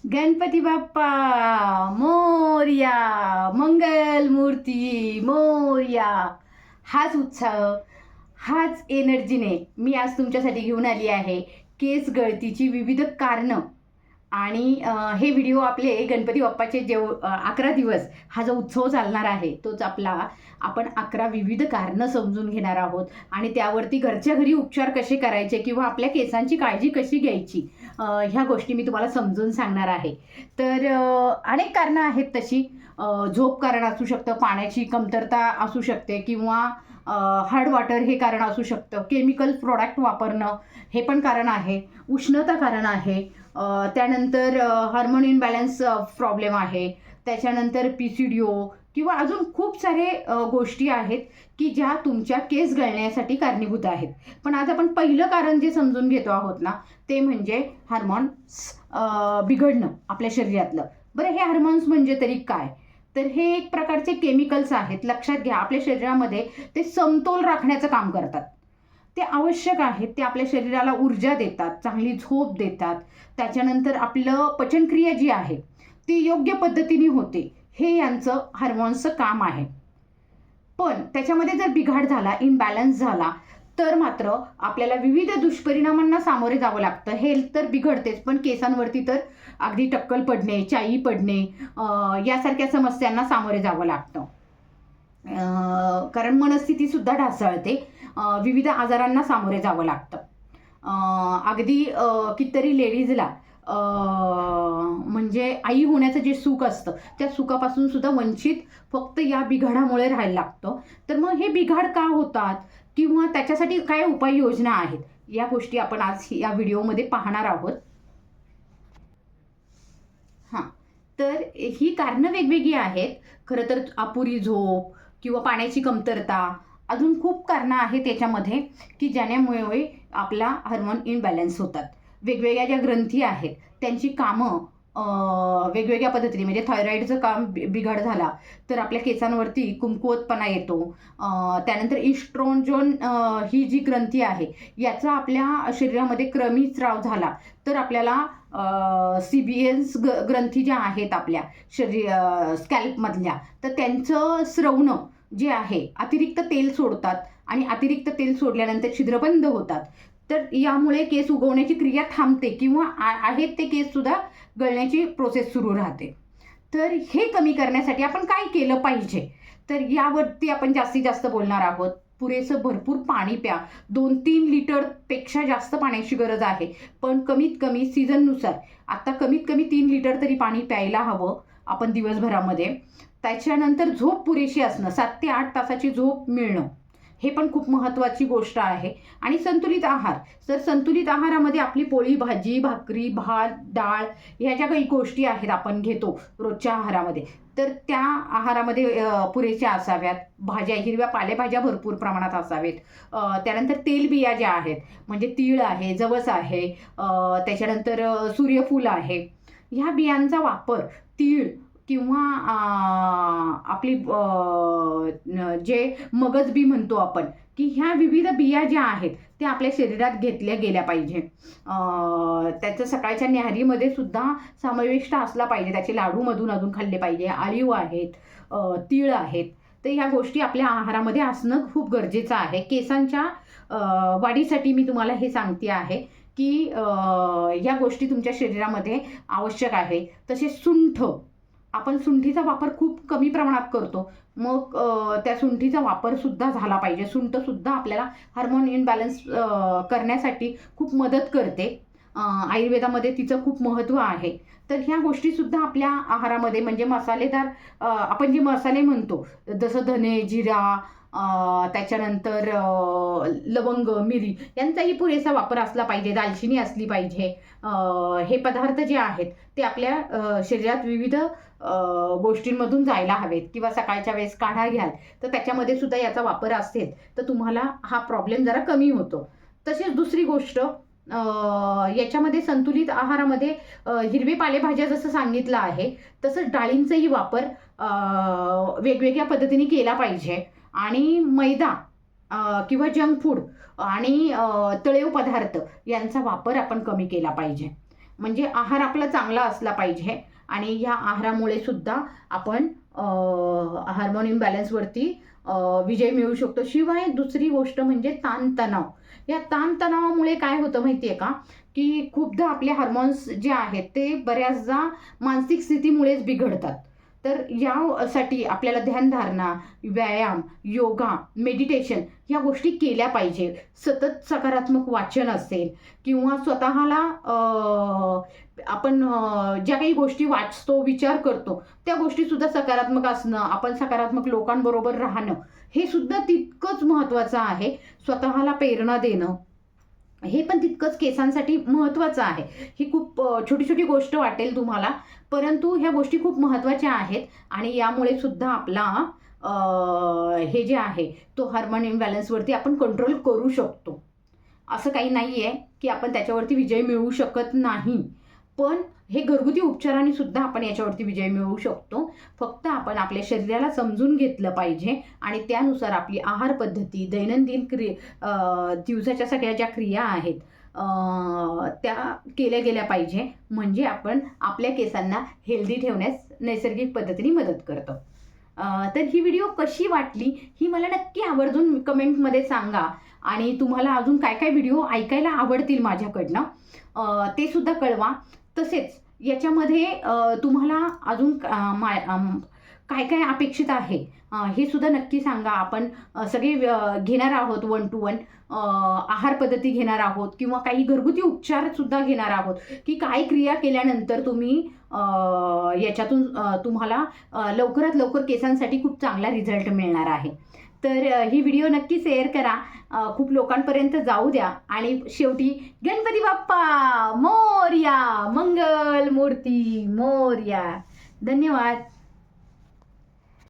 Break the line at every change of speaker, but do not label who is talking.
गणपती बाप्पा मोरया, मंगल मूर्ती मोरया. हाच उत्साह, हाच एनर्जीने मी आज तुमच्यासाठी घेऊन आली आहे केस गळतीची विविध कारणं. आणि हे व्हिडिओ आपले गणपती बाप्पाचे 11 दिवस हा जो उत्सव चालणार आहे तोच आपला. आपण 11 विविध कारणं समजून घेणार आहोत आणि त्यावरती घरच्या घरी उपचार कसे करायचे किंवा आपल्या केसांची काळजी कशी घ्यायची ह्या गोष्टी मी तुम्हाला समजून सांगणार आहे. तर अनेक कारणं आहेत तशी. झोप कारण असू शकतं, पाण्याची कमतरता असू शकते किंवा हार्ड वॉटर हे कारण असू शकतं, केमिकल प्रोडक्ट वापरणं हे पण कारण आहे, उष्णता कारण आहे, त्यानंतर हार्मोन इनबॅलन्स प्रॉब्लेम आहे, त्याच्यानंतर PCOD किंवा अजून खूप सारे गोष्टी आहेत की ज्या तुमच्या केस गळण्यासाठी कारणीभूत आहेत. पण आज आपण पहिलं कारण जे समजून घेतो आहोत ना ते म्हणजे हार्मोन्स बिघडणं आपल्या शरीरातलं. बरं, हे हार्मोन्स म्हणजे तरी काय? तर हे एक प्रकारचे केमिकल्स आहेत. लक्षात घ्या, आपल्या शरीरामध्ये ते समतोल राखण्याचं काम करतात. ते आवश्यक आहेत. ते आपल्या शरीराला ऊर्जा देतात, चांगली झोप देतात, त्याच्यानंतर आपलं पचनक्रिया जी आहे ती योग्य पद्धतीने होते, हे यांचं हार्मोन्सचं काम आहे. पण त्याच्यामध्ये जर बिघाड झाला, इम्बॅलन्स झाला तर मात्र आपल्याला विविध दुष्परिणामांना सामोरे जावं लागतं. हेल्थ तर बिघडतेच, पण केसांवरती तर अगदी टक्कल पडणे, चाई पडणे यासारख्या समस्यांना सामोरे जावं लागतं. कारण मनस्थिती सुद्धा ढासळते, विविध आजारांना सामोरे जावं लागतं. अगदी कितीतरी लेडीजला म्हणजे आई होण्याचं जे सुख असतं त्या सुखापासून सुद्धा वंचित फक्त या बिघाडामुळे राहायला लागतं. तर मग हे बिघाड का होतात किंवा त्याच्यासाठी काय उपाययोजना आहेत या गोष्टी आपण आज या व्हिडिओमध्ये पाहणार आहोत. हां, तर ही कारणं वेगवेगळी आहेत. खरं तर अपुरी झोप किंवा पाण्याची कमतरता, अजून खूप कारणं आहेत याच्यामध्ये की ज्यामुळे आपला हार्मोन इनबॅलन्स होतात. वेगवेगळ्या ज्या ग्रंथी आहेत त्यांची कामं वेगवेगळ्या पद्धतीने, म्हणजे थायरॉईडचं काम बिघाड झाला तर आपल्या केसांवरती कुमकुवतपणा येतो. त्यानंतर इस्ट्रोजन ही जी ग्रंथी आहे याचा आपल्या शरीरामध्ये क्रमी स्राव झाला तर आपल्याला CBS ग्रंथी ज्या आहेत आपल्या स्कॅल्पमधल्या, तर त्यांचं स्रवणं जे आहे अतिरिक्त तेल सोडतात आणि अतिरिक्त तेल सोडल्यानंतर छिद्र बंद होतात. तर यामुळे केस उगवण्याची क्रिया थांबते किंवा आहेत ते केस सुद्धा गळण्याची प्रोसेस सुरू राहते. तर हे कमी करण्यासाठी आपण काय केलं पाहिजे, तर यावरती आपण जास्तीत जास्त बोलणार आहोत. पुरेसं भरपूर पाणी प्या. 2-3 लिटरपेक्षा जास्त पाण्याची गरज आहे, पण कमीत कमी सीझननुसार आता कमीत कमी 3 लिटर तरी पाणी प्यायला हवं आपण दिवसभरामध्ये. त्याच्यानंतर झोप पुरेशी असणं, 7 ते 8 तासाची झोप मिळणं हे पण खूप महत्त्वाची गोष्ट आहे. आणि संतुलित आहार, तर संतुलित आहारामध्ये आपली पोळी भाजी भाकरी भात डाळ ह्या ज्या काही गोष्टी आहेत आपण घेतो रोजच्या आहारामध्ये, तर त्या आहारामध्ये पुरेशा असाव्यात. भाज्या, हिरव्या पालेभाज्या भरपूर प्रमाणात असावेत. त्यानंतर तेलबिया ज्या आहेत म्हणजे तीळ आहे, जवस आहे, त्याच्यानंतर सूर्यफूल आहे, ह्या बियांचा वापर, तीळ किंवा आपली जे मगज बी म्हणतो आपण, की ह्या विविध बिया ज्या आहेत त्या आपल्या शरीरात घेतल्या गेल्या पाहिजे. त्याचं सकाळच्या न्याहारीमध्ये सुद्धा समाविष्ट असला पाहिजे. त्याचे लाडू मधून अधून खाल्ले पाहिजे. ऑलिव्ह आहेत, तीळ आहेत, तर ह्या गोष्टी आपल्या आहारामध्ये असणं खूप गरजेचं आहे. केसांच्या वाढीसाठी मी तुम्हाला हे सांगते आहे की या गोष्टी तुमच्या शरीरामध्ये आवश्यक आहे. तसेच सुंठ, आपण सुंठीचा वापर खूप कमी प्रमाणात करतो, मग त्या सुंठीचा वापर सुद्धा झाला पाहिजे. सुंठ सुद्धा आपल्याला हार्मोन इनबॅलन्स करण्यासाठी खूप मदत करते. आयुर्वेदामध्ये तिचं खूप महत्त्व आहे. तर ह्या गोष्टी सुद्धा आपल्या आहारामध्ये, म्हणजे मसालेदार आपण जे मसाले म्हणतो जसं धने, जिरा, त्याच्यानंतर लवंग, मिरी यांचाही पुरेसा वापर असला पाहिजे. दालचिनी असली पाहिजे. हे पदार्थ जे आहेत ते आपल्या शरीरात विविध गोष्टींमधून जायला हवेत. किंवा सकाळच्या वेळेस काढा घ्याल तर त्याच्यामध्ये सुद्धा याचा वापर असेल तर तुम्हाला हा प्रॉब्लेम जरा कमी होतो. तसेच दुसरी गोष्ट, याच्यामध्ये संतुलित आहारामध्ये हिरवे पालेभाज्या जसं सांगितलं आहे तसंच डाळींचाही वापर वेगवेगळ्या पद्धतीने केला पाहिजे. आणि मैदा किंवा जंक फूड आणि तळीव पदार्थ यांचा वापर आपण कमी केला पाहिजे. म्हणजे आहार आपला चांगला असला पाहिजे आणि ह्या आहारामुळे सुद्धा आपण हार्मोन इम्बॅलन्सवरती विजय मिळवू शकतो. शिवाय दुसरी गोष्ट म्हणजे ताणतणाव. या ताणतणावामुळे काय होतं माहिती आहे का, की खूपदा आपले हार्मोन्स जे आहेत ते बऱ्याचदा मानसिक स्थितीमुळेच बिघडतात. तर यासाठी आपल्याला ध्यानधारणा, व्यायाम, योगा, मेडिटेशन या गोष्टी केल्या पाहिजे. सतत सकारात्मक वाचन असेल किंवा स्वतःला आपण ज्या काही गोष्टी वाचतो, विचार करतो, त्या गोष्टीसुद्धा सकारात्मक असणं, आपण सकारात्मक लोकांबरोबर राहणं, हे सुद्धा तितकंच महत्त्वाचं आहे. स्वतःला प्रेरणा देणं, हे पण तितकंच केसांसाठी महत्त्वाचं आहे. ही खूप छोटी छोटी गोष्ट वाटेल तुम्हाला, परंतु ह्या गोष्टी खूप महत्त्वाच्या आहेत आणि यामुळे सुद्धा आपला हे जे आहे तो हार्मोन इम्बॅलन्सवरती आपण कंट्रोल करू शकतो. असं काही नाही आहे की आपण त्याच्यावरती विजय मिळवू शकत नाही. पण हे घरगुती उपचारांनी सुद्धा आपण याच्यावरती विजय मिळवू शकतो. फक्त आपण आपल्या शरीराला समजून घेतलं पाहिजे आणि त्यानुसार आपली आहार पद्धती, दैनंदिन दिवसाच्या सगळ्या ज्या क्रिया आहेत त्या केल्या गेल्या पाहिजे. म्हणजे आपण आपल्या केसांना हेल्दी ठेवण्यास नैसर्गिक पद्धतीने मदत करतो. तर ही व्हिडिओ कशी वाटली ही मला नक्की आवर्जून कमेंटमध्ये सांगा आणि तुम्हाला अजून काय काय व्हिडिओ ऐकायला आवडतील माझ्याकडनं ते सुद्धा कळवा. तसेच याच्यामध्ये तुम्हाला अजून काय काय अपेक्षित आहे हे सुद्धा नक्की सांगा. आपण सगळे घेणार आहोत 1 to 1 आहार पद्धती घेणार आहोत किंवा काही घरगुती उपचार सुद्धा घेणार आहोत की काय क्रिया केल्यानंतर तुम्ही याच्यातून तुम्हाला लवकरात लवकर केसांसाठी खूप चांगला रिझल्ट मिळणार आहे. तर ही व्हिडिओ नक्की शेअर करा, खूप लोकांपर्यंत जाऊ द्या आणि शेवटी गणपती बाप्पा मोरया, मंगल मूर्ती मोरया. धन्यवाद.